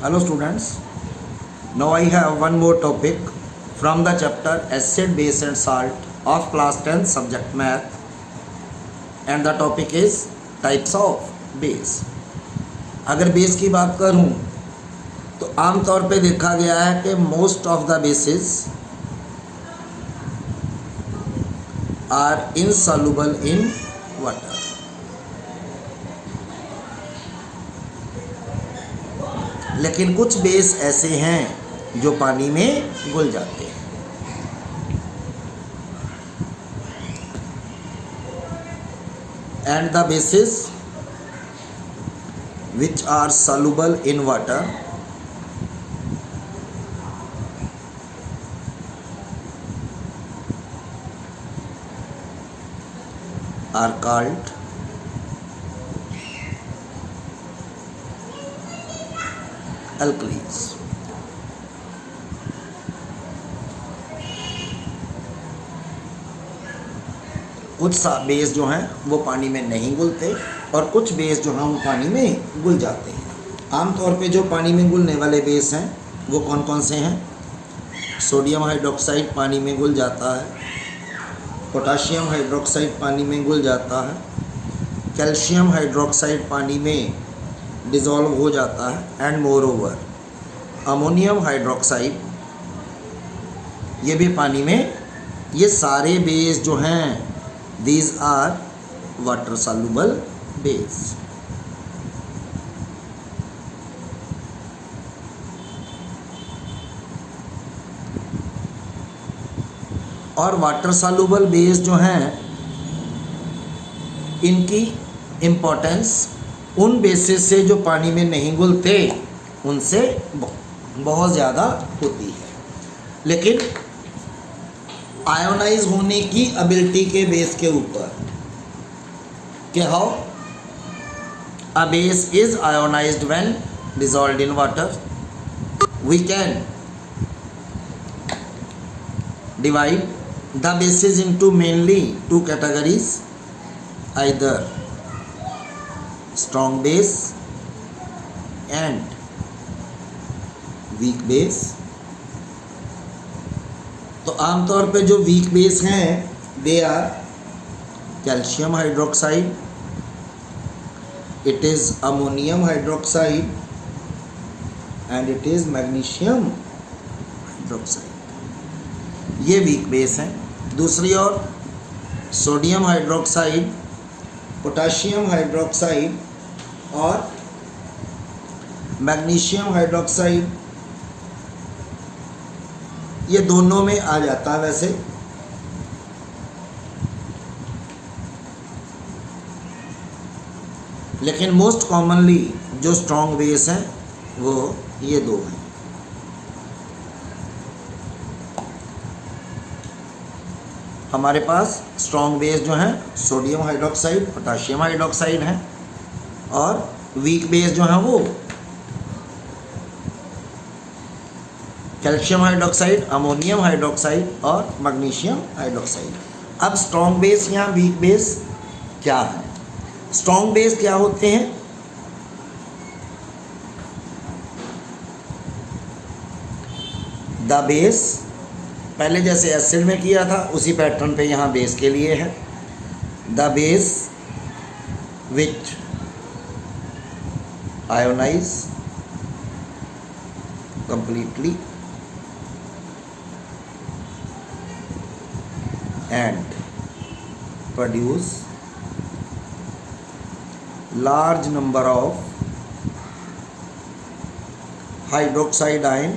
Hello students, now I have one more topic from the chapter Acid, Base and Salt of class 10 subject math, and the topic is types of base. अगर base की बात करूं तो आमतौर पे देखा गया है कि most of the bases are insoluble in water, लेकिन कुछ बेस ऐसे हैं जो पानी में घुल जाते हैं। And the basis which are soluble in water are called alkalis. कुछ बेस जो हैं वो पानी में नहीं घुलते और कुछ बेस जो हैं वो पानी में घुल जाते हैं। आमतौर पे जो पानी में घुलने वाले बेस हैं वो कौन कौन से हैं? सोडियम हाइड्रोक्साइड पानी में घुल जाता है, पोटाशियम हाइड्रोक्साइड पानी में घुल जाता है, कैल्शियम हाइड्रोक्साइड पानी में डिज़ोल्व हो जाता है, and more over ammonium hydroxide ये भी पानी में। ये सारे बेस जो हैं these are water soluble base. और वाटर सॉल्युबल बेस जो हैं इनकी इम्पोर्टेंस उन बेसिस से जो पानी में नहीं घुलते उनसे बहुत ज़्यादा होती है, लेकिन आयोनाइज होने की एबिलिटी के बेस के ऊपर कि how a base is ionised when dissolved in water, we can divide the bases into mainly two categories, either strong base and weak base. तो आमतौर पे जो वीक बेस हैं they are calcium hydroxide, it is ammonium hydroxide and it is magnesium hydroxide, ये weak base हैं। दूसरी ओर sodium hydroxide, potassium hydroxide और मैग्नीशियम हाइड्रोक्साइड ये दोनों में आ जाता है वैसे, लेकिन मोस्ट कॉमनली जो स्ट्रॉन्ग बेस हैं वो ये दो हैं। हमारे पास स्ट्रॉन्ग बेस जो हैं सोडियम हाइड्रोक्साइड, पोटाशियम हाइड्रोक्साइड हैं, और वीक बेस जो हैं वो कैल्शियम हाइड्रोक्साइड, अमोनियम हाइड्रोक्साइड और मैग्नीशियम हाइड्रोक्साइड। अब स्ट्रॉन्ग बेस या वीक बेस क्या है? स्ट्रॉन्ग बेस क्या होते हैं? द बेस, पहले जैसे एसिड में किया था उसी पैटर्न पे यहाँ बेस के लिए है। The base which ionise completely and produce large number of hydroxide ion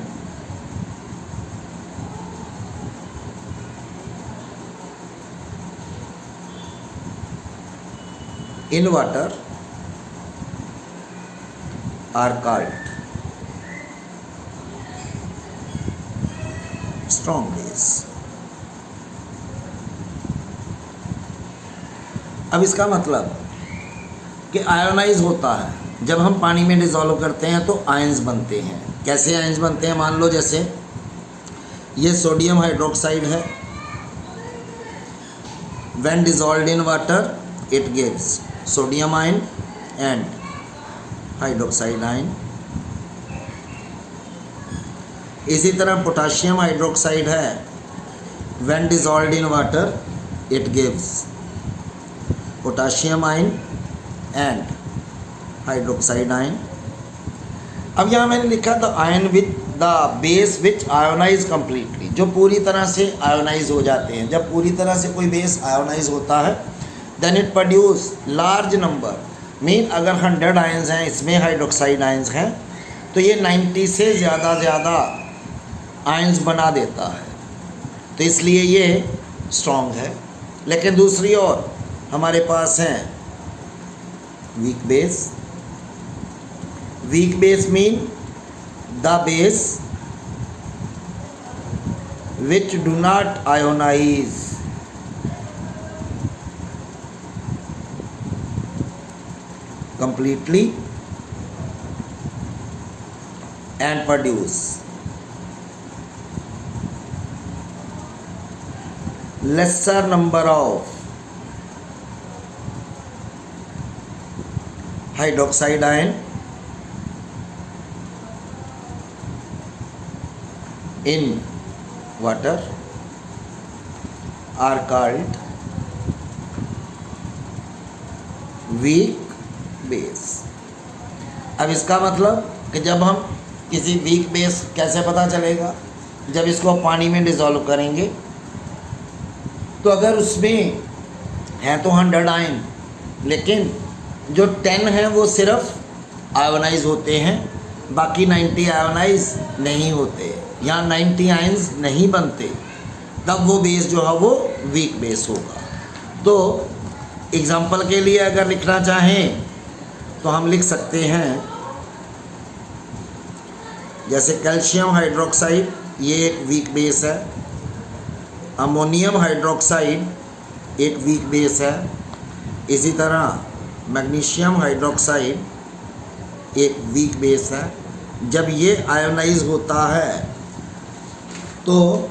in water are called strong base. अब इसका मतलब कि आयोनाइज होता है, जब हम पानी में डिज़ोल्व करते हैं तो आयंस बनते हैं। कैसे आयंस बनते हैं? मान लो जैसे ये सोडियम हाइड्रोक्साइड है, when dissolved in water it gives sodium ion and hydroxide ion, इसी तरह पोटाशियम हाइड्रोक्साइड है, when dissolved in water it gives potassium ion and hydroxide ion. अब यहाँ मैंने लिखा the ion with the base which ionise completely, जो पूरी तरह से आयोनाइज हो जाते हैं। जब पूरी तरह से कोई बेस आयोनाइज होता है then it produce large number, mean अगर 100 आयन्स हैं, इसमें हाइड्रोक्साइड आयन्स हैं, तो ये 90 से ज़्यादा आयन्स बना देता है, तो इसलिए ये स्ट्रॉन्ग है। लेकिन दूसरी ओर हमारे पास हैं weak base. Weak base mean the base which do not ionise completely and produce lesser number of hydroxide ion in water are called weak base. अब इसका मतलब कि जब हम किसी वीक बेस कैसे पता चलेगा, जब इसको पानी में डिज़ोल्व करेंगे तो अगर उसमें है तो 100 आयन, लेकिन जो 10 हैं वो सिर्फ आयोनाइज होते हैं, बाकी 90 आयोनाइज नहीं होते, यहाँ 90 आयन्स नहीं बनते, तब वो बेस जो है वो वीक बेस होगा। तो एग्जाम्पल के लिए अगर लिखना चाहें तो हम लिख सकते हैं जैसे कैल्शियम हाइड्रोक्साइड, ये एक वीक बेस है। अमोनियम हाइड्रोक्साइड एक वीक बेस है। इसी तरह मैग्नीशियम हाइड्रोक्साइड एक वीक बेस है। जब ये आयोनाइज होता है तो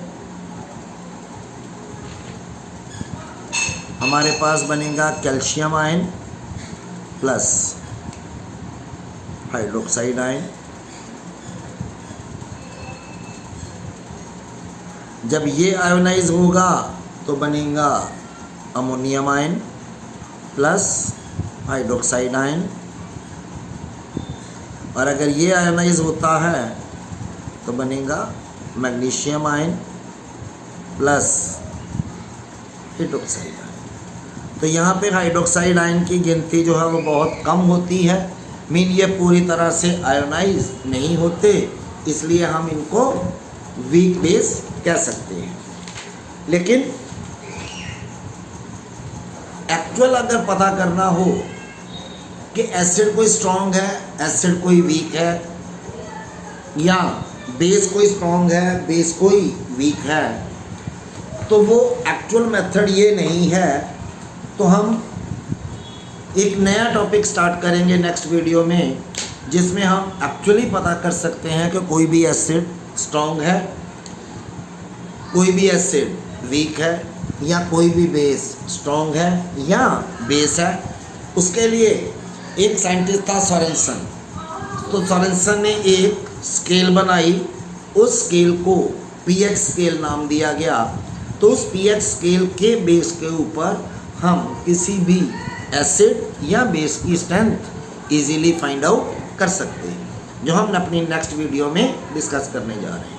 हमारे पास बनेगा calcium ion plus hydroxide ion. जब ये आयोनाइज होगा तो बनेगा ammonium ion plus hydroxide ion, और अगर ये आयोनाइज होता है तो बनेगा magnesium ion plus hydroxide ion. तो यहाँ पे हाइड्रोक्साइड आयन की गिनती जो है वो बहुत कम होती है, मीन ये पूरी तरह से आयोनाइज नहीं होते, इसलिए हम इनको वीक बेस कह सकते हैं। लेकिन एक्चुअल अगर पता करना हो कि एसिड कोई स्ट्रॉन्ग है, एसिड कोई वीक है, या बेस कोई स्ट्रॉन्ग है, बेस कोई वीक है, तो वो एक्चुअल मेथड ये नहीं है। तो हम एक नया टॉपिक स्टार्ट करेंगे नेक्स्ट वीडियो में, जिसमें हम एक्चुअली पता कर सकते हैं कि कोई भी एसिड स्ट्रॉन्ग है, कोई भी एसिड वीक है, या कोई भी बेस स्ट्रॉन्ग है या बेस है। उसके लिए एक साइंटिस्ट था सोरेनसन। तो सोरेनसन ने एक स्केल बनाई, उस स्केल को पीएच स्केल नाम दिया गया। तो उस पीएच स्केल के बेस के ऊपर हम किसी भी एसिड या बेस की स्ट्रेंथ इजीली फाइंड आउट कर सकते हैं, जो हम अपनी नेक्स्ट वीडियो में डिस्कस करने जा रहे हैं।